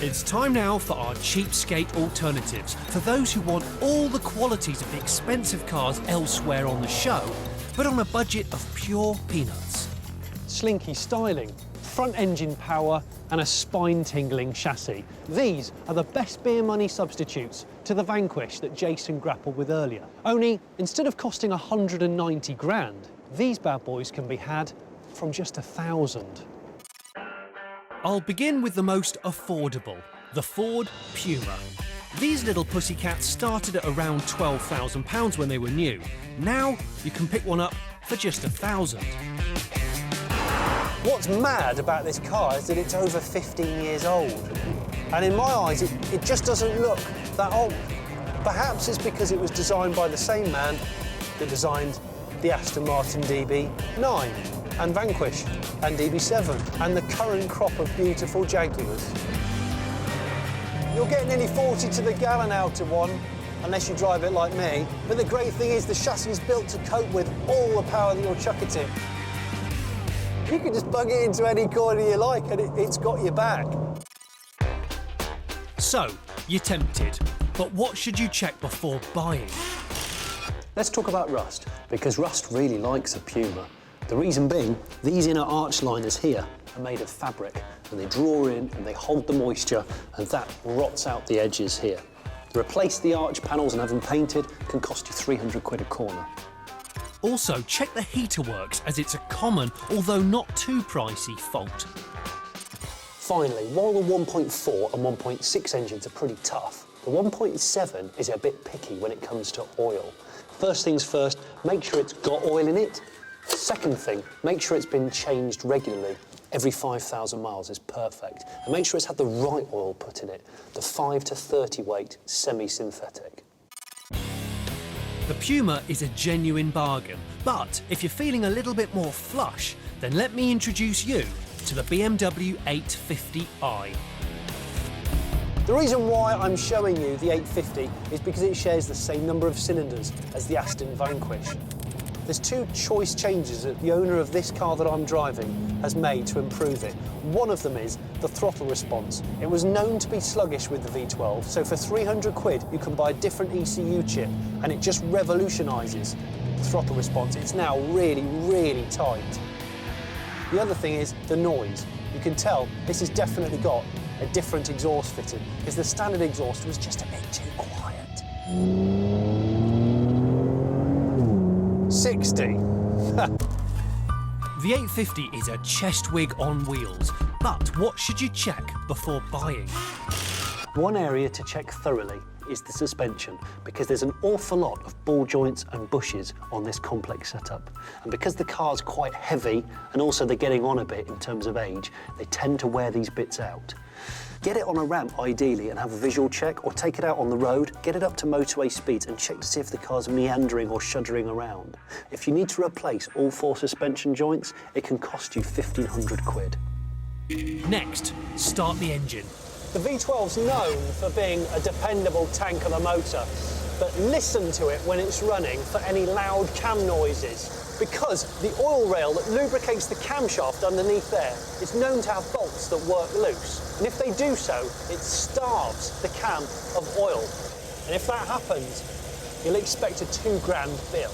It's time now for our cheapskate alternatives, for those who want all the qualities of the expensive cars elsewhere on the show, but on a budget of pure peanuts. Slinky styling, front engine power and a spine-tingling chassis. These are the best beer money substitutes to the Vanquish that Jason grappled with earlier. Only, instead of costing 190 grand, these bad boys can be had from just 1,000. I'll begin with the most affordable, the Ford Puma. These little pussycats started at around £12,000 when they were new. Now you can pick one up for just 1,000. What's mad about this car is that it's over 15 years old. And in my eyes, it just doesn't look that old. Perhaps it's because it was designed by the same man that designed the Aston Martin DB9 and Vanquish and DB7 and the current crop of beautiful Jaguars. You'll get nearly 40 to the gallon out of one, unless you drive it like me. But the great thing is the chassis is built to cope with all the power that you'll chuck at it. You can just bug it into any corner you like and it's got your back. So, you're tempted, but what should you check before buying? Let's talk about rust, because rust really likes a Puma. The reason being, these inner arch liners here are made of fabric, and they draw in and they hold the moisture, and that rots out the edges here. To replace the arch panels and have them painted can cost you 300 quid a corner. Also, check the heater works, as it's a common, although not too pricey, fault. Finally, while the 1.4 and 1.6 engines are pretty tough, the 1.7 is a bit picky when it comes to oil. First things first, make sure it's got oil in it. Second thing, make sure it's been changed regularly. Every 5,000 miles is perfect. And make sure it's had the right oil put in it, the 5 to 30 weight semi-synthetic. The Puma is a genuine bargain, but if you're feeling a little bit more flush, then let me introduce you to the BMW 850i. The reason why I'm showing you the 850 is because it shares the same number of cylinders as the Aston Vanquish. There's two choice changes that the owner of this car that I'm driving has made to improve it. One of them is the throttle response. It was known to be sluggish with the V12, so for 300 quid you can buy a different ECU chip and it just revolutionises the throttle response. It's now really, really tight. The other thing is the noise. You can tell this has definitely got a different exhaust fitting, because the standard exhaust was just a bit too quiet. 60. The 850 is a chest wig on wheels, but what should you check before buying? One area to check thoroughly is the suspension, because there's an awful lot of ball joints and bushes on this complex setup. And because the car's quite heavy, and also they're getting on a bit in terms of age, they tend to wear these bits out. Get it on a ramp, ideally, and have a visual check, or take it out on the road, get it up to motorway speeds and check to see if the car's meandering or shuddering around. If you need to replace all 4 suspension joints, it can cost you 1,500 quid. Next, start the engine. The V12's known for being a dependable tank of a motor, but listen to it when it's running for any loud cam noises, because the oil rail that lubricates the camshaft underneath there is known to have bolts that work loose, and if they do so, it starves the cam of oil. And if that happens, you'll expect a 2 grand bill.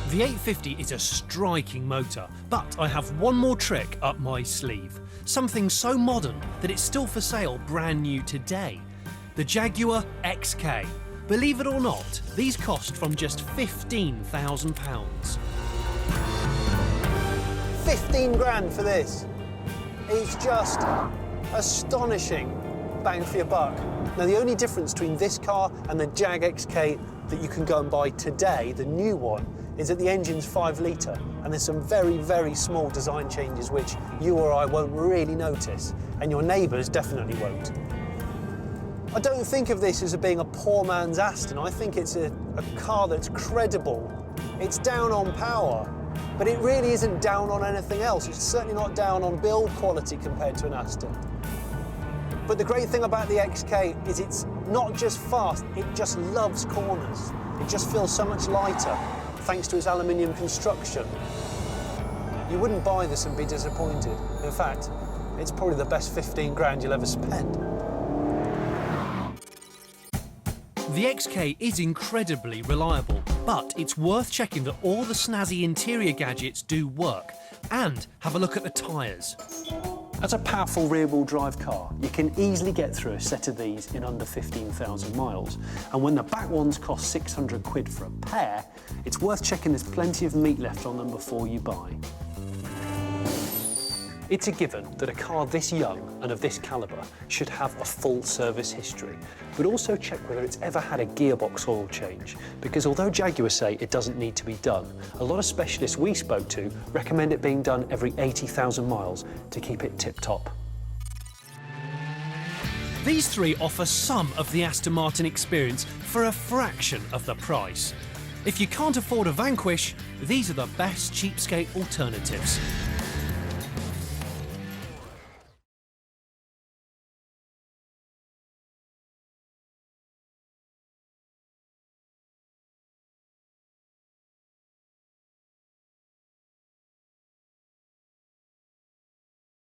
The 850 is a striking motor, but I have one more trick up my sleeve. Something so modern that it's still for sale brand new today. The Jaguar XK. Believe it or not, these cost from just £15,000. 15 grand for this. It's just astonishing bang for your buck. Now, the only difference between this car and the Jag XK that you can go and buy today, the new one, is that the engine's 5 litre, and there's some very, very small design changes which you or I won't really notice, and your neighbours definitely won't. I don't think of this as being a poor man's Aston. I think it's a car that's credible. It's down on power, but it really isn't down on anything else. It's certainly not down on build quality compared to an Aston. But the great thing about the XK is it's not just fast, it just loves corners. It just feels so much lighter, thanks to its aluminium construction. You wouldn't buy this and be disappointed. In fact, it's probably the best 15 grand you'll ever spend. The XK is incredibly reliable, but it's worth checking that all the snazzy interior gadgets do work, and have a look at the tyres. As a powerful rear-wheel drive car, you can easily get through a set of these in under 15,000 miles. And when the back ones cost 600 quid for a pair, it's worth checking there's plenty of meat left on them before you buy. It's a given that a car this young and of this calibre should have a full service history, but also check whether it's ever had a gearbox oil change, because although Jaguars say it doesn't need to be done, a lot of specialists we spoke to recommend it being done every 80,000 miles to keep it tip-top. These three offer some of the Aston Martin experience for a fraction of the price. If you can't afford a Vanquish, these are the best cheapskate alternatives.